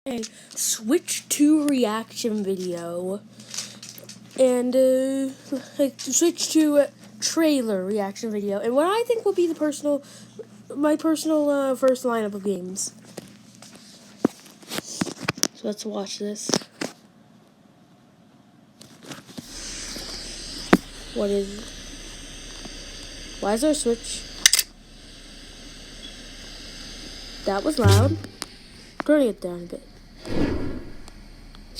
A Switch 2 reaction video and Switch 2 trailer reaction video, and what I think will be my personal first lineup of games. So let's watch this. What is it? Why is there a Switch? That was loud. Turning it down a bit.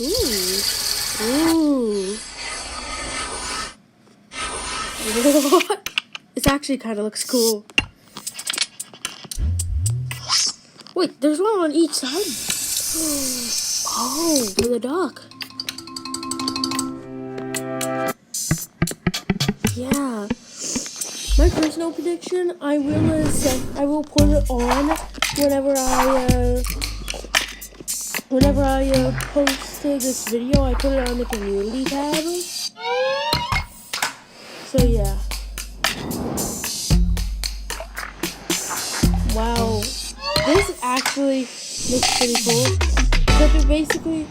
Ooh. What? This actually kind of looks cool. Wait, there's one on each side. Oh, for the dock. Yeah. My personal prediction, I will put it on whenever I post this video. I put it on the community tab. So yeah. Wow. This actually looks pretty cool. But basically,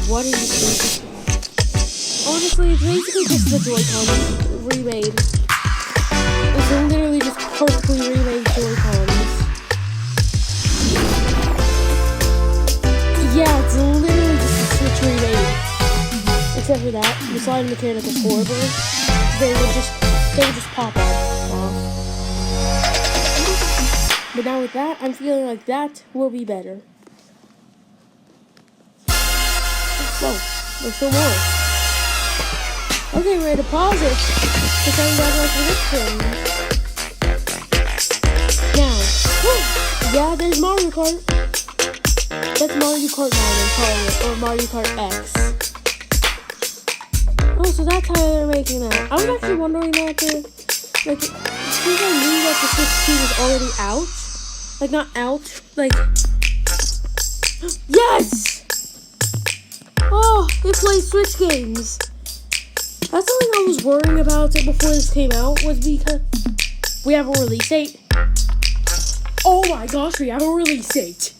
what is it? Honestly, it's basically just the Joy-Cons remade. It's literally just perfectly remade Joy-Cons. Yeah, it's literally just a Switch remade. Except for that, the slide mechanic is horrible. They would just pop off. But now with that, I'm feeling like that will be better. Whoa, there's still more. Okay, we're ready to pause it. Pretend that like this thing. Now, yeah, there's Mario Kart. That's Mario Kart 9, or Mario Kart X. Oh, so that's how they're making that. I was actually wondering that, since I knew that the Switch 2 was already out. Like, not out, like... Yes! Oh, it plays Switch games. That's something I was worrying about before this came out, was because we have a release date. Oh my gosh, we have a release date.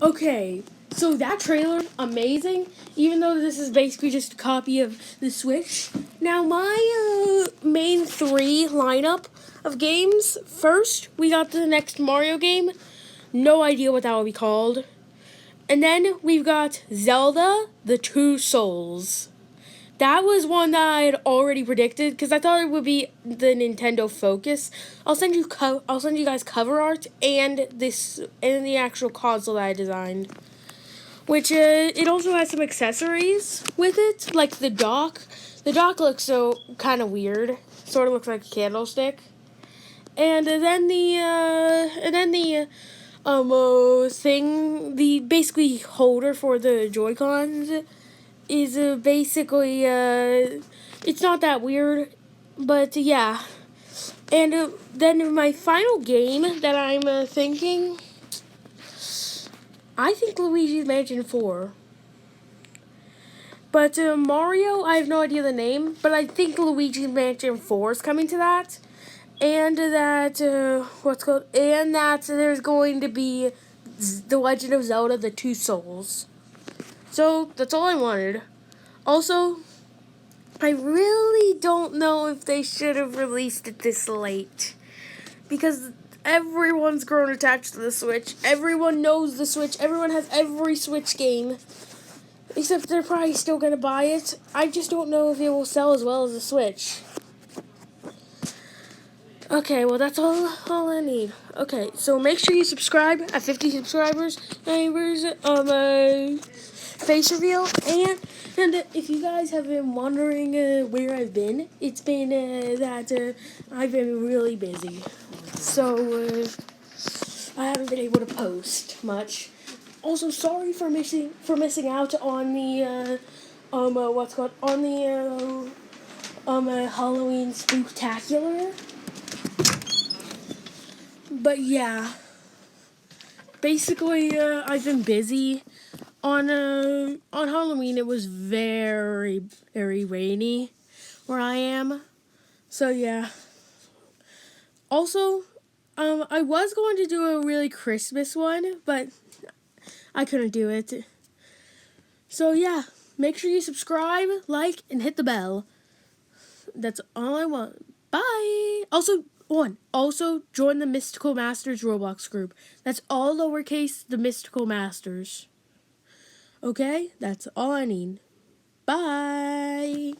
Okay, so that trailer, amazing, even though this is basically just a copy of the Switch. Now, my main three lineup of games, first, we got the next Mario game. No idea what that will be called. And then we've got Zelda, The Two Souls. That was one that I had already predicted because I thought it would be the Nintendo Focus. I'll send you guys cover art and the actual console that I designed. Which it also has some accessories with it, like the dock. The dock looks so kind of weird. Sort of looks like a candlestick. And then the thing, the basically holder for the Joy-Cons is basically, it's not that weird, but yeah. And then my final game that I'm thinking, I think Luigi's Mansion 4. But Mario, I have no idea the name, but I think Luigi's Mansion 4 is coming to that. And that, there's going to be The Legend of Zelda, The Two Souls. So, that's all I wanted. Also, I really don't know if they should have released it this late. Because everyone's grown attached to the Switch. Everyone knows the Switch. Everyone has every Switch game. Except they're probably still going to buy it. I just don't know if it will sell as well as the Switch. Okay, well, that's all I need. Okay, so make sure you subscribe at 50 subscribers. Neighbors, face reveal. And if you guys have been wondering where I've been, it's been that I've been really busy. So, I haven't been able to post much. Also, sorry for missing out on the, Halloween Spooktacular. But yeah, basically, I've been busy. On Halloween, it was very, very rainy where I am. So yeah. Also, I was going to do a really Christmas one, but I couldn't do it. So yeah, make sure you subscribe, like, and hit the bell. That's all I want. Bye. Also join the Mystical Masters Roblox group. That's all lowercase, the Mystical Masters. Okay, that's all I need. Bye.